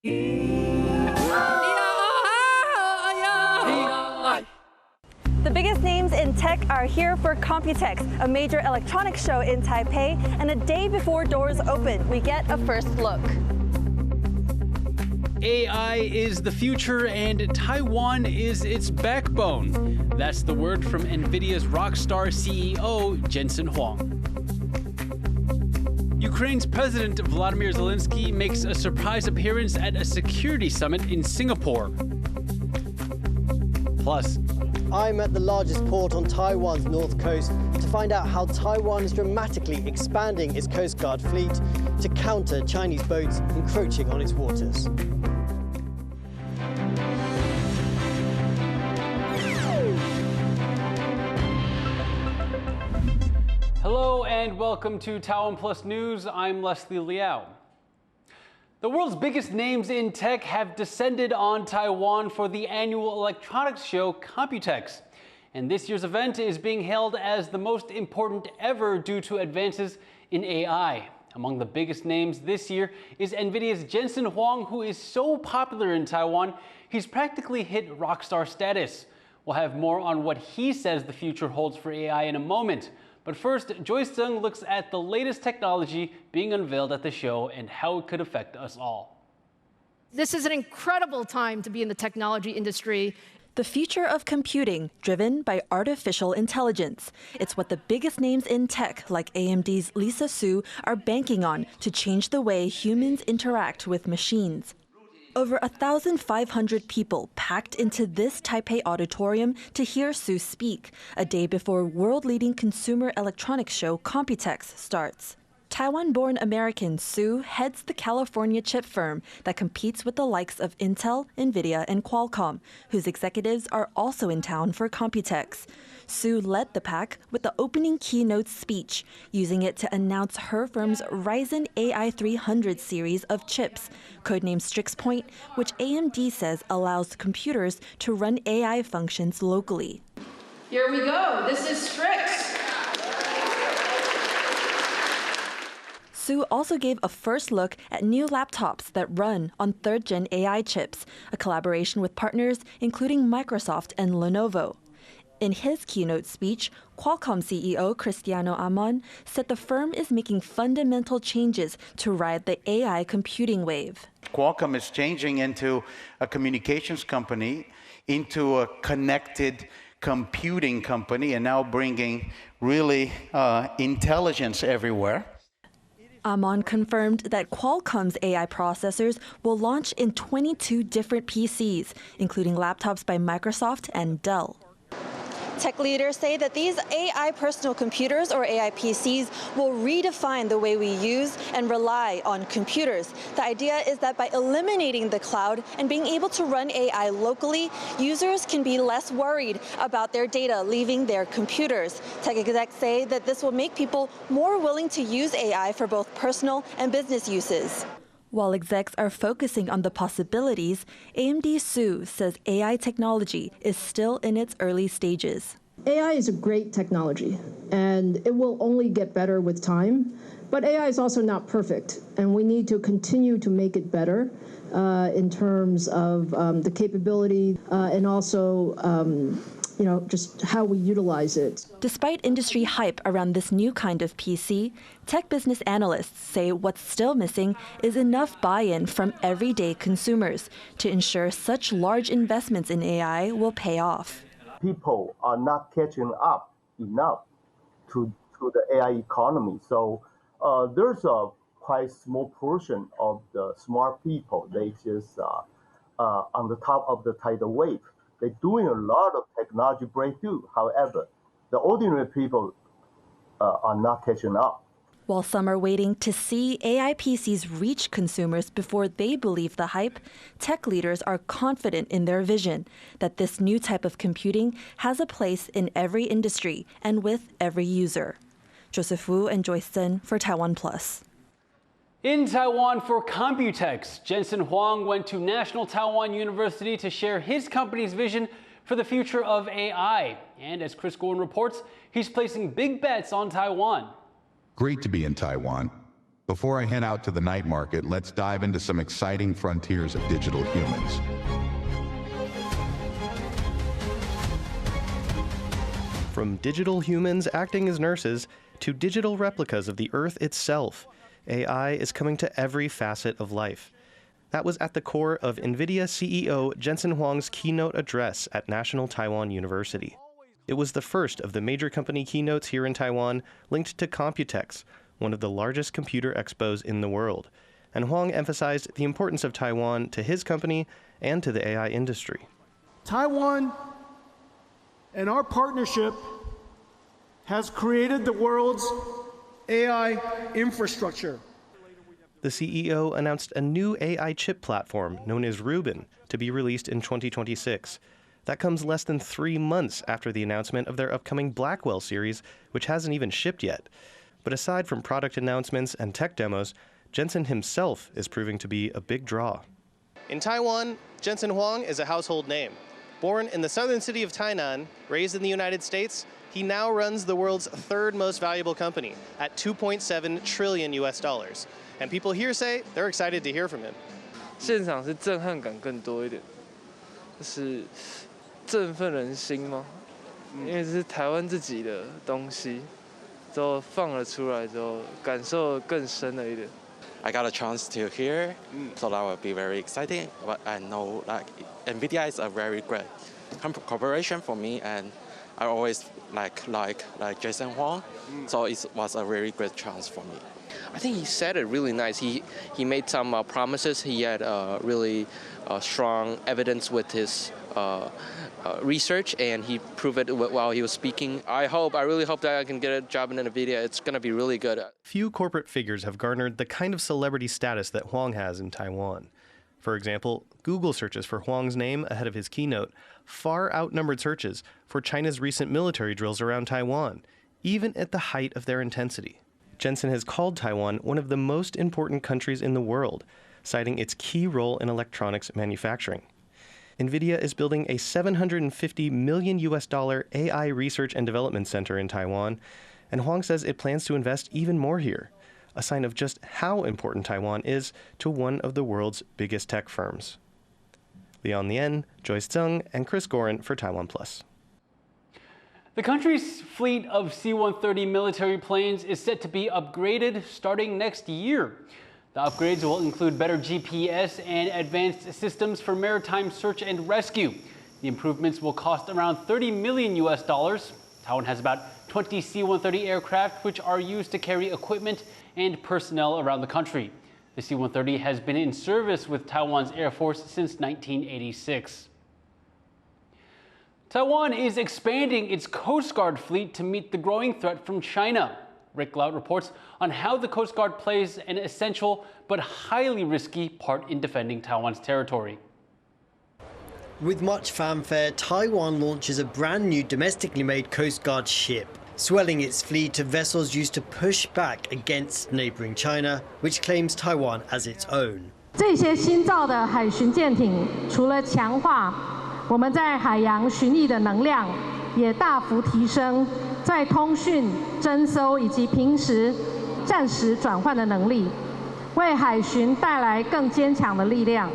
The biggest names in tech are here for Computex, a major electronics show in Taipei, and a day before doors open, we get a first look. AI is the future and Taiwan is its backbone. That's the word from Nvidia's rockstar CEO, Jensen Huang. Ukraine's President Vladimir Zelensky makes a surprise appearance at a security summit in Singapore. Plus, I'm at the largest port on Taiwan's north coast to find out how Taiwan is dramatically expanding its Coast Guard fleet to counter Chinese boats encroaching on its waters. hello and welcome to TaiwanPlus News. I'm Leslie Liao. The world's biggest names in tech have descended on Taiwan for the annual electronics show Computex. And this year's event is being hailed as the most important ever due to advances in AI. Among the biggest names this year is Nvidia's Jensen Huang, who is so popular in Taiwan, he's practically hit rockstar status. We'll have more on what he says the future holds for AI in a moment. But first, Joyce Zeng looks at the latest technology being unveiled at the show and how it could affect us all. This is an incredible time to be in the technology industry. The future of computing, driven by artificial intelligence. It's what the biggest names in tech, like AMD's Lisa Su, are banking on to change the way humans interact with machines. Over 1,500 people packed into this Taipei auditorium to hear Su speak, a day before world-leading consumer electronics show Computex starts. Taiwan-born American Su heads the California chip firm that competes with the likes of Intel, Nvidia, and Qualcomm, whose executives are also in town for Computex. Su led the pack with the opening keynote speech, using it to announce her firm's Ryzen AI 300 series of chips, codenamed Strix Point, which AMD says allows computers to run AI functions locally. Here we go. This is Strix. Su also gave a first look at new laptops that run on third-gen AI chips, a collaboration with partners including Microsoft and Lenovo. In his keynote speech, Qualcomm CEO Cristiano Amon said the firm is making fundamental changes to ride the AI computing wave. Qualcomm is changing into a communications company, into a connected computing company, and now bringing really intelligence everywhere. Amon confirmed that Qualcomm's AI processors will launch in 22 different PCs, including laptops by Microsoft and Dell. Tech leaders say that these AI personal computers, or AI PCs, will redefine the way we use and rely on computers. The idea is that by eliminating the cloud and being able to run AI locally, users can be less worried about their data leaving their computers. Tech execs say that this will make people more willing to use AI for both personal and business uses. While execs are focusing on the possibilities, AMD Su says AI technology is still in its early stages. AI is a great technology, and it will only get better with time. But AI is also not perfect, and we need to continue to make it better in terms of the capability and also just how we utilize it. Despite industry hype around this new kind of PC, tech business analysts say what's still missing is enough buy-in from everyday consumers to ensure such large investments in AI will pay off. People are not catching up enough to the AI economy. So there's a quite small portion of the smart people. They just on the top of the tidal wave. They're doing a lot of technology breakthrough. However, the ordinary people are not catching up. While some are waiting to see AI PCs reach consumers before they believe the hype, tech leaders are confident in their vision that this new type of computing has a place in every industry and with every user. Joseph Wu and Joyce Zhen for TaiwanPlus. In Taiwan for Computex, Jensen Huang went to National Taiwan University to share his company's vision for the future of AI. And as Chris Gordon reports, he's placing big bets on Taiwan. Great to be in Taiwan. Before I head out to the night market, let's dive into some exciting frontiers of digital humans. From digital humans acting as nurses to digital replicas of the Earth itself, AI is coming to every facet of life. That was at the core of Nvidia CEO Jensen Huang's keynote address at National Taiwan University. It was the first of the major company keynotes here in Taiwan linked to Computex, one of the largest computer expos in the world. And Huang emphasized the importance of Taiwan to his company and to the AI industry. Taiwan and our partnership has created the world's AI infrastructure. The CEO announced a new AI chip platform known as Rubin to be released in 2026. That comes less than 3 months after the announcement of their upcoming Blackwell series, which hasn't even shipped yet. But aside from product announcements and tech demos, Jensen himself is proving to be a big draw. In Taiwan, Jensen Huang is a household name. Born in the southern city of Tainan, raised in the United States, he now runs the world's third most valuable company at $2.7 trillion US. And people here say they're excited to hear from him. 现场是震撼感更多一点，就是振奋人心吗？因为这是台湾自己的东西，之后放了出来之后，感受更深了一点。I got a chance to hear, so that will be very exciting. But I know like Nvidia is a very great corporation for me, and I always like Jensen Huang, so it was a very great chance for me. I think he said it really nice. He made some promises. He had really strong evidence with his research, and he proved it while he was speaking. I really hope that I can get a job in Nvidia. It's going to be really good. Few corporate figures have garnered the kind of celebrity status that Huang has in Taiwan. For example, Google searches for Huang's name ahead of his keynote far outnumbered searches for China's recent military drills around Taiwan, even at the height of their intensity. Jensen has called Taiwan one of the most important countries in the world, citing its key role in electronics manufacturing. Nvidia is building a $750 million AI research and development center in Taiwan, and Huang says it plans to invest even more here, a sign of just how important Taiwan is to one of the world's biggest tech firms. Liao, Joyce Tseng, and Chris Gorin for TaiwanPlus. The country's fleet of C-130 military planes is set to be upgraded starting next year. The upgrades will include better GPS and advanced systems for maritime search and rescue. The improvements will cost around $30 million US. Taiwan has about 20 C-130 aircraft, which are used to carry equipment and personnel around the country. The C-130 has been in service with Taiwan's Air Force since 1986. Taiwan is expanding its Coast Guard fleet to meet the growing threat from China. Rick Liao reports on how the Coast Guard plays an essential but highly risky part in defending Taiwan's territory. With much fanfare, Taiwan launches a brand new domestically made Coast Guard ship, swelling its fleet of vessels used to push back against neighboring China, which claims Taiwan as its own. 这些新造的海巡舰艇除了强化我们在海洋巡弋的能量，也大幅提升在通讯、侦搜以及平时战时转换的能力，为海巡带来更坚强的力量。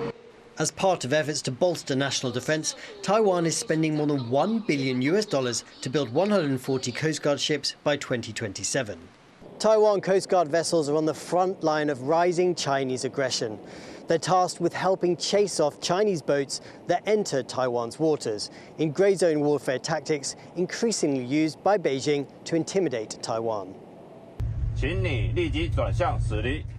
As part of efforts to bolster national defense, Taiwan is spending more than $1 billion to build 140 Coast Guard ships by 2027. Taiwan Coast Guard vessels are on the front line of rising Chinese aggression. They're tasked with helping chase off Chinese boats that enter Taiwan's waters in grey zone warfare tactics increasingly used by Beijing to intimidate Taiwan. In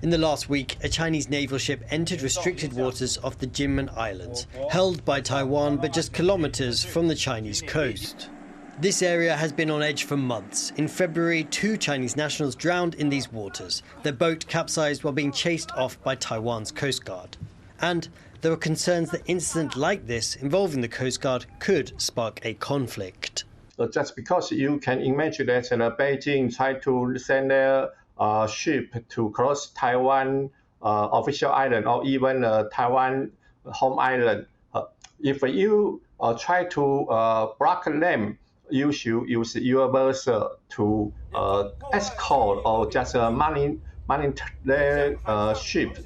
the last week, a Chinese naval ship entered restricted waters off the Jinmen Islands, held by Taiwan but just kilometers from the Chinese coast. This area has been on edge for months. In February, 2 Chinese nationals drowned in these waters. Their boat capsized while being chased off by Taiwan's Coast Guard. And there are concerns that incidents like this involving the Coast Guard could spark a conflict. Just because you can imagine that Beijing tried to send their ship to cross Taiwan official island or even Taiwan home island, if you try to block them, you should use your vessel to escort or just manning their ship.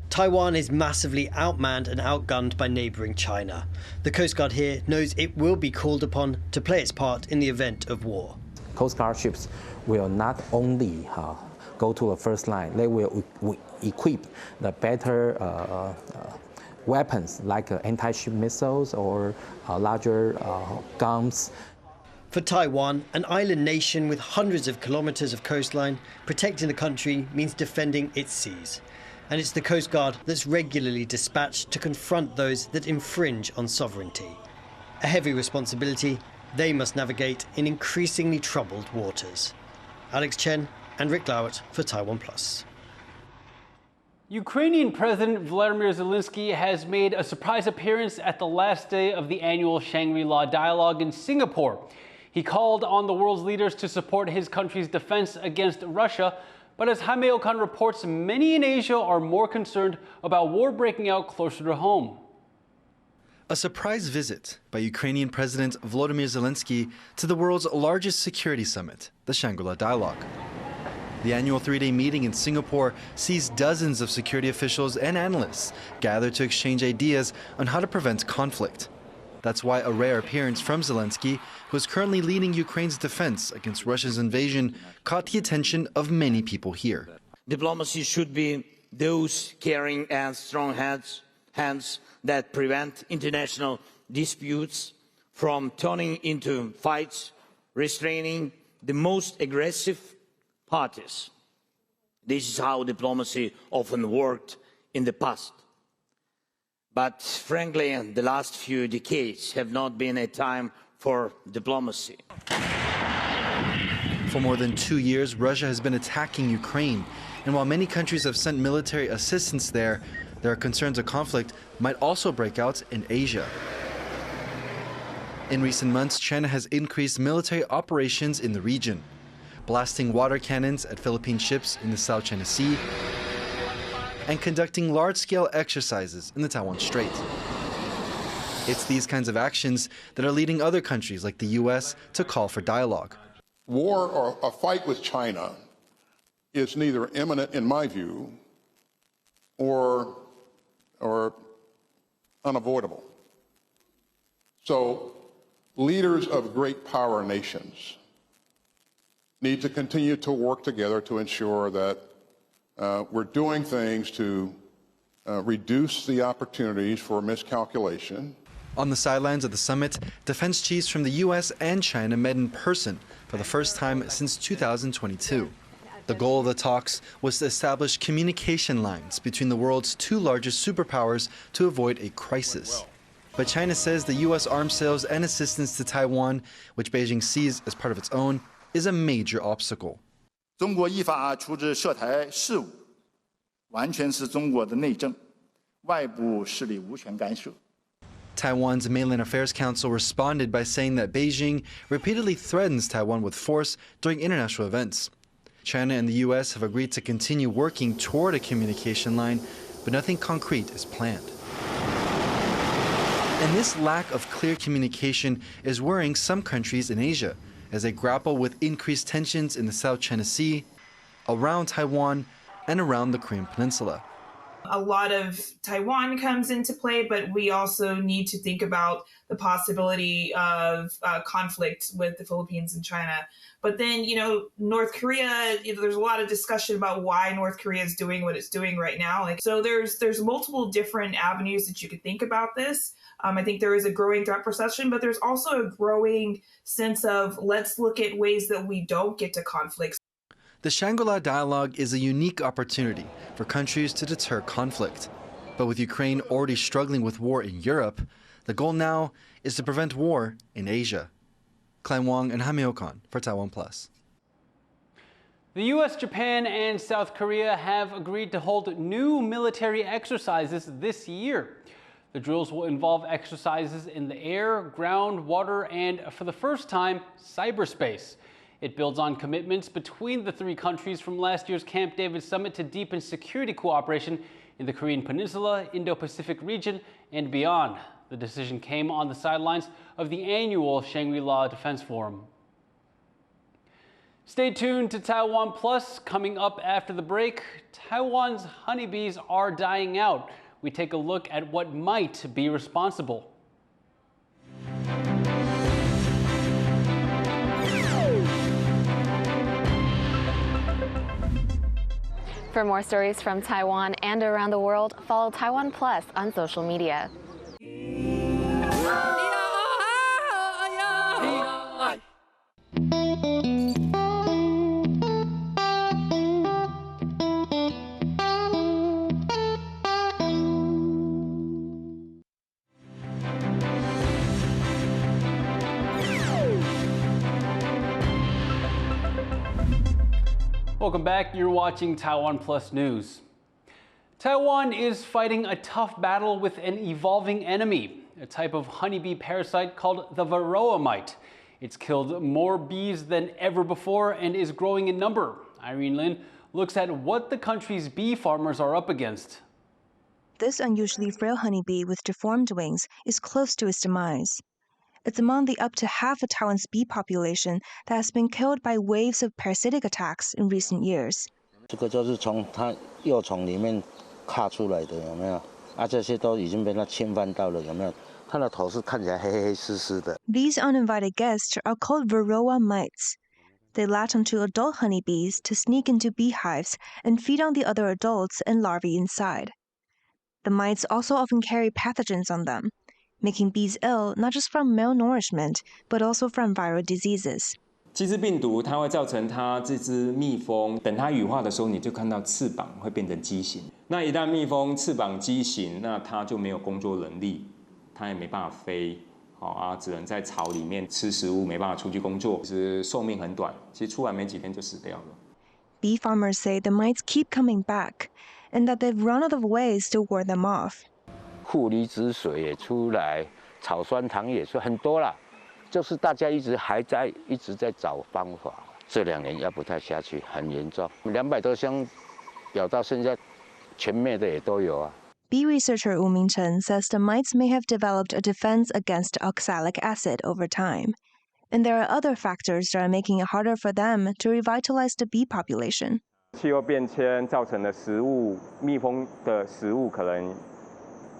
Taiwan is massively outmanned and outgunned by neighbouring China. The Coast Guard here knows it will be called upon to play its part in the event of war. Coast Guard ships will not only go to the first line, they will equip the better weapons like anti-ship missiles or larger guns. For Taiwan, an island nation with hundreds of kilometres of coastline, protecting the country means defending its seas. And it's the Coast Guard that's regularly dispatched to confront those that infringe on sovereignty. A heavy responsibility they must navigate in increasingly troubled waters. Alex Chen and Rick Liao for TaiwanPlus. Ukrainian President Vladimir Zelensky has made a surprise appearance at the last day of the annual Shangri-La Dialogue in Singapore. He called on the world's leaders to support his country's defense against Russia, but as Jaime Okan reports, many in Asia are more concerned about war breaking out closer to home. A surprise visit by Ukrainian President Volodymyr Zelensky to the world's largest security summit, the Shangri-La Dialogue. The annual 3-day meeting in Singapore sees dozens of security officials and analysts gather to exchange ideas on how to prevent conflict. That's why a rare appearance from Zelensky, who is currently leading Ukraine's defense against Russia's invasion, caught the attention of many people here. Diplomacy should be those caring and strong hands that prevent international disputes from turning into fights, restraining the most aggressive parties. This is how diplomacy often worked in the past. But frankly, the last few decades have not been a time for diplomacy. For more than 2 years, Russia has been attacking Ukraine. And while many countries have sent military assistance there are concerns a conflict might also break out in Asia. In recent months, China has increased military operations in the region, blasting water cannons at Philippine ships in the South China Sea, and conducting large-scale exercises in the Taiwan Strait. It's these kinds of actions that are leading other countries like the US to call for dialogue. War or a fight with China is neither imminent, in my view, or unavoidable. So leaders of great power nations need to continue to work together to ensure that we're doing things to reduce the opportunities for miscalculation. On the sidelines of the summit, defense chiefs from the US and China met in person for the first time since 2022. The goal of the talks was to establish communication lines between the world's two largest superpowers to avoid a crisis. But China says the US arms sales and assistance to Taiwan, which Beijing sees as part of its own, is a major obstacle. 中国依法处置涉台事务，完全是中国的内政，外部势力无权干涉。 Taiwan's Mainland Affairs Council responded by saying that Beijing repeatedly threatens Taiwan with force during international events. China and the US have agreed to continue working toward a communication line, but nothing concrete is planned. And this lack of clear communication is worrying some countries in Asia as they grapple with increased tensions in the South China Sea, around Taiwan, and around the Korean Peninsula. A lot of Taiwan comes into play, but we also need to think about the possibility of conflict with the Philippines and China. But then, North Korea, there's a lot of discussion about why North Korea is doing what it's doing right now. So there's multiple different avenues that you could think about this. I think there is a growing threat perception, but there's also a growing sense of let's look at ways that we don't get to conflicts. The Shangri-La Dialogue is a unique opportunity for countries to deter conflict. But with Ukraine already struggling with war in Europe, the goal now is to prevent war in Asia. Huang and Jaime Okan for TaiwanPlus. The US, Japan, and South Korea have agreed to hold new military exercises this year. The drills will involve exercises in the air, ground, water, and for the first time, cyberspace. It builds on commitments between the three countries from last year's Camp David summit to deepen security cooperation in the Korean Peninsula, Indo-Pacific region, and beyond. The decision came on the sidelines of the annual Shangri-La Defense Forum. Stay tuned to Taiwan Plus. Coming up after the break, Taiwan's honeybees are dying out. We take a look at what might be responsible. For more stories from Taiwan and around the world, follow Taiwan Plus on social media. Welcome back. You're watching Taiwan Plus News. Taiwan is fighting a tough battle with an evolving enemy, a type of honeybee parasite called the varroa mite. It's killed more bees than ever before and is growing in number. Irene Lin looks at what the country's bee farmers are up against. This unusually frail honeybee with deformed wings is close to its demise. It's among the up to half of Taiwan's bee population that has been killed by waves of parasitic attacks in recent years. 这个就是从它幼虫里面卡出来的，有没有？啊，这些都已经被它侵犯到了，有没有？它的头是看起来黑黑湿湿的。These uninvited guests are called varroa mites. They latch onto adult honeybees to sneak into beehives and feed on the other adults and larvae inside. The mites also often carry pathogens on them, making bees ill not just from malnourishment, but also from viral diseases. 鸡致病毒它会造成它这只蜜蜂，等它羽化的时候，你就看到翅膀会变成畸形。那一旦蜜蜂翅膀畸形，那它就没有工作能力，它也没办法飞，只能在巢里面吃食物，没办法出去工作，其实寿命很短，其实出来没几天就死掉了。Bee farmers say the mites keep coming back, and that they've run out of ways to ward them off. 负离子水也出来，草酸糖也出很多啦，就是大家一直在找方法。这2年要不太下去，很严重，200多箱咬到现在全灭的也都有啊。Bee researcher Wu Mingchen says the mites may have developed a defense against oxalic acid over time, and there are other factors that are making it harder for them to revitalize the bee population. 气候变迁造成的食物，蜜蜂的食物可能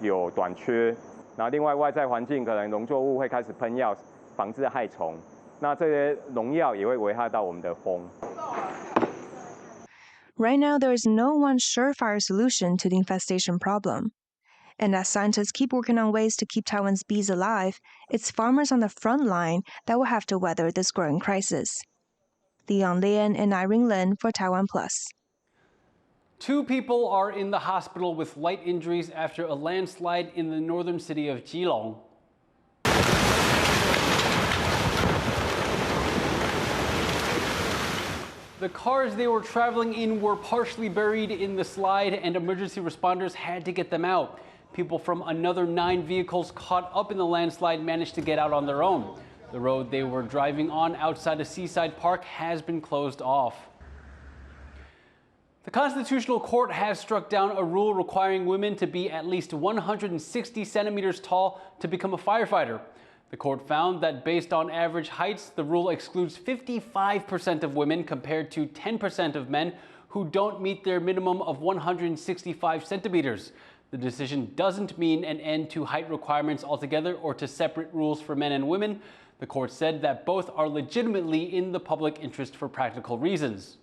有短缺，然后另外外在环境可能农作物会开始喷药，防治害虫，那这些农药也会危害到我们的蜂。Right now, there is no one surefire solution to the infestation problem. And as scientists keep working on ways to keep Taiwan's bees alive, it's farmers on the front line that will have to weather this growing crisis. Liao and Irene Lin for Taiwan Plus. 2 people are in the hospital with light injuries after a landslide in the northern city of Keelung. The cars they were traveling in were partially buried in the slide, and emergency responders had to get them out. People from another 9 vehicles caught up in the landslide managed to get out on their own. The road they were driving on outside a seaside park has been closed off. The Constitutional Court has struck down a rule requiring women to be at least 160 centimeters tall to become a firefighter. The court found that based on average heights, the rule excludes 55% of women compared to 10% of men who don't meet their minimum of 165 centimeters. The decision doesn't mean an end to height requirements altogether or to separate rules for men and women. The court said that both are legitimately in the public interest for practical reasons.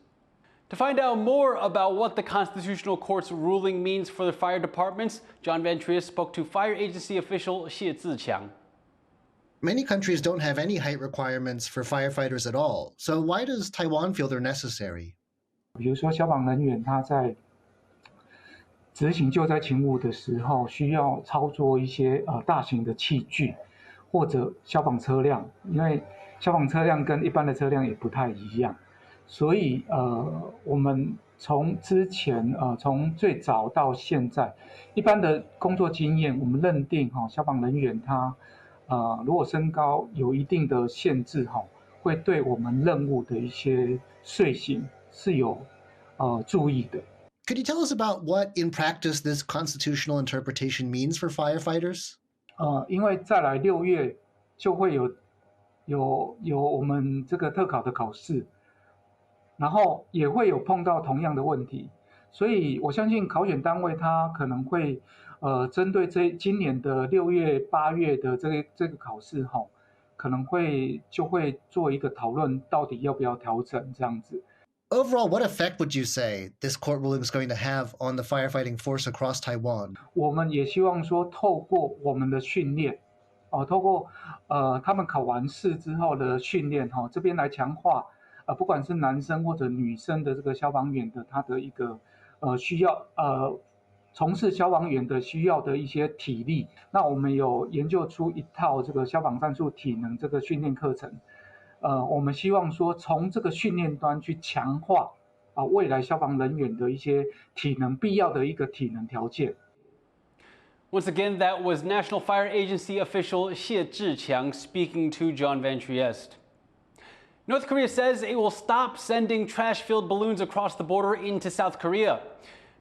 To find out more about what the Constitutional Court's ruling means for the fire departments, John Van Triest spoke to fire agency official Xie Ziqiang. Many countries don't have any height requirements for firefighters at all. So why does Taiwan feel they're necessary? 比如说消防人员他在执行救灾勤务的时候，需要操作一些大型的器具或者消防车辆，因为消防车辆跟一般的车辆也不太一样，所以我们从之前从最早到现在，一般的工作经验，我们认定消防人员他如果身高有一定的限制会对我们任务的一些睡醒是有注意的。Could you tell us about what, in practice, this constitutional interpretation means for firefighters? 因为再来6月就会有我们这个特考的考试，然后也会有碰到同样的问题，所以我相信考选单位他可能会针对今年的6月、8月的这个考试可能就会做一个讨论，到底要不要调整这样子。Overall, what effect would you say this court ruling is going to have on the firefighting force across Taiwan? 我们也希望说，透过我们的训练，透过他们考完试之后的训练，这边来强化，不管是男生或者女生的这个消防员的他的一个需要从事消防员的需要的一些体力。那我们有研究出一套这个消防战术体能这个训练课程。我们希望说从这个训练端去强化未来消防人员的一些体能必要的一个体能条件。Once again, that was National Fire Agency official Xie Zhiqiang speaking to John Van Trieste. North Korea says it will stop sending trash-filled balloons across the border into South Korea.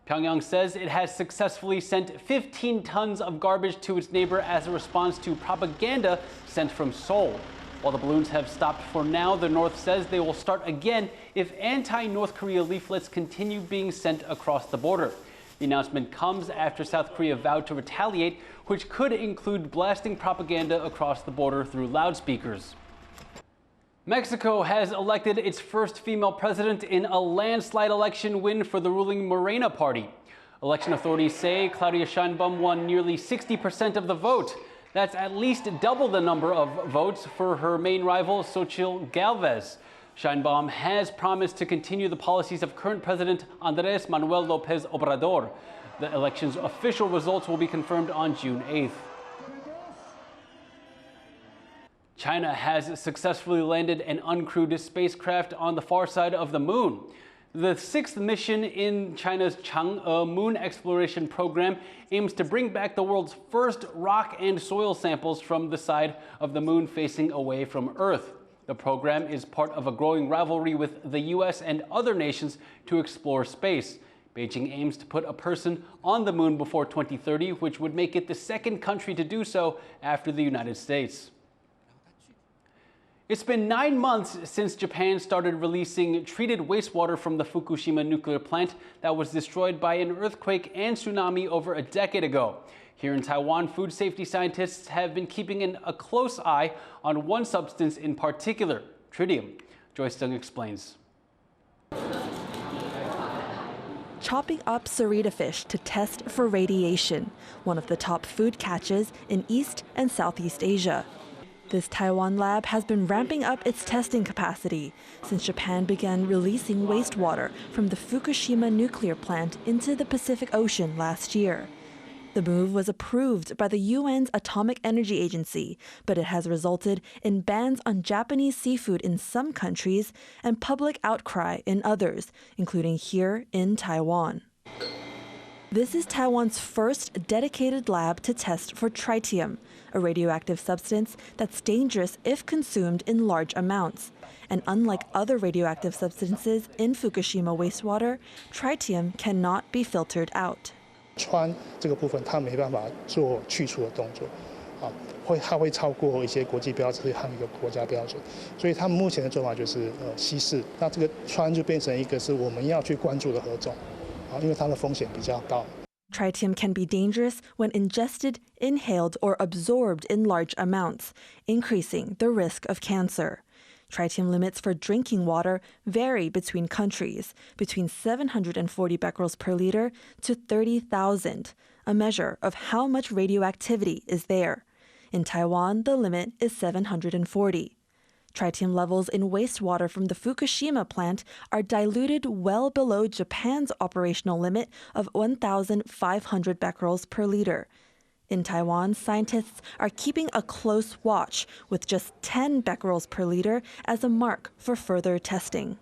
Pyongyang says it has successfully sent 15 tons of garbage to its neighbor as a response to propaganda sent from Seoul. While the balloons have stopped for now, the North says they will start again if anti-North Korea leaflets continue being sent across the border. The announcement comes after South Korea vowed to retaliate, which could include blasting propaganda across the border through loudspeakers. Mexico has elected its first female president in a landslide election win for the ruling Morena party. Election authorities say Claudia Sheinbaum won nearly 60% of the vote. That's at least double the number of votes for her main rival, Xochitl Gálvez. Sheinbaum has promised to continue the policies of current President Andrés Manuel López Obrador. The election's official results will be confirmed on June 8th. China has successfully landed an uncrewed spacecraft on the far side of the moon. The sixth mission in China's Chang'e moon exploration program aims to bring back the world's first rock and soil samples from the side of the moon facing away from Earth. The program is part of a growing rivalry with the US and other nations to explore space. Beijing aims to put a person on the moon before 2030, which would make it the second country to do so after the United States. It's been 9 months since Japan started releasing treated wastewater from the Fukushima nuclear plant that was destroyed by an earthquake and tsunami over a decade ago. Here in Taiwan, food safety scientists have been keeping a close eye on one substance in particular, tritium. Joyce Dung explains. Chopping up Sarita fish to test for radiation, one of the top food catches in East and Southeast Asia. This Taiwan lab has been ramping up its testing capacity since Japan began releasing wastewater from the Fukushima nuclear plant into the Pacific Ocean last year. The move was approved by the UN's Atomic Energy Agency, but it has resulted in bans on Japanese seafood in some countries and public outcry in others, including here in Taiwan. This is Taiwan's first dedicated lab to test for tritium, a radioactive substance that's dangerous if consumed in large amounts. And unlike other radioactive substances in Fukushima wastewater, tritium cannot be filtered out. 氚这个部分它没办法做去除的动作，它会超过一些国际标准和一个国家标准，所以他们目前的做法就是稀释，那这个氚就变成一个是我们要去关注的何种。因为它的风险比较高。 Tritium can be dangerous when ingested, inhaled, or absorbed in large amounts, increasing the risk of cancer. Tritium limits for drinking water vary between countries, between 740 becquerels per liter to 30,000, a measure of how much radioactivity is there. In Taiwan, the limit is 740. Tritium levels in wastewater from the Fukushima plant are diluted well below Japan's operational limit of 1,500 becquerels per liter. In Taiwan, scientists are keeping a close watch with just 10 becquerels per liter as a mark for further testing.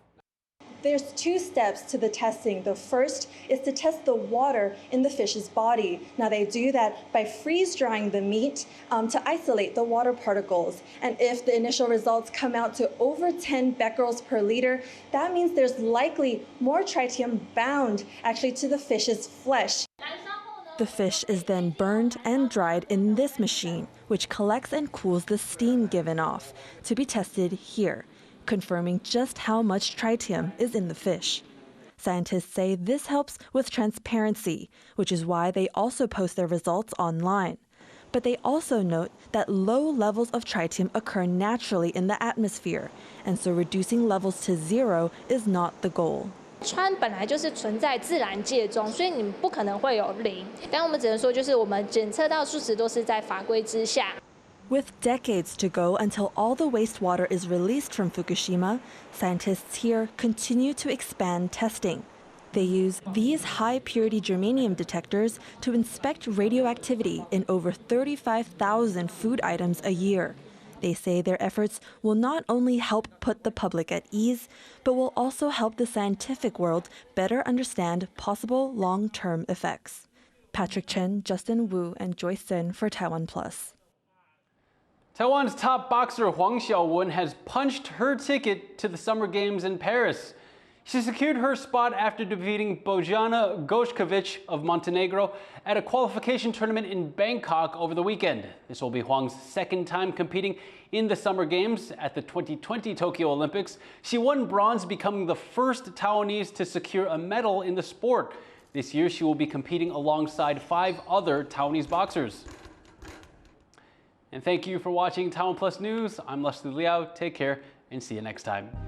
There's 2 steps to the testing. The first is to test the water in the fish's body. Now they do that by freeze drying the meat to isolate the water particles. And if the initial results come out to over 10 becquerels per liter, that means there's likely more tritium bound actually to the fish's flesh. The fish is then burned and dried in this machine, which collects and cools the steam given off to be tested here. confirming just how much tritium is in the fish. Scientists say this helps with transparency, which is why they also post their results online. But they also note that low levels of tritium occur naturally in the atmosphere, and so reducing levels to zero is not the goal. 氚本来就是存在自然界中，所以你不可能会有零。但我们只能说，就是我们检测到数值都是在法规之下。With decades to go until all the wastewater is released from Fukushima, scientists here continue to expand testing. They use these high-purity germanium detectors to inspect radioactivity in over 35,000 food items a year. They say their efforts will not only help put the public at ease, but will also help the scientific world better understand possible long-term effects. Patrick Chen, Justin Wu, and Joyce Sen for TaiwanPlus. Taiwan's top boxer Huang has punched her ticket to the Summer Games in Paris. She secured her spot after defeating Bojana Goshkovic of Montenegro at a qualification tournament in Bangkok over the weekend. This will be Huang's second time competing in the Summer Games at the 2020 Tokyo Olympics. She won bronze, becoming the first Taiwanese to secure a medal in the sport. This year, she will be competing alongside 5 other Taiwanese boxers. And thank you for watching TaiwanPlus News. I'm Leslie Liao. Take care and see you next time.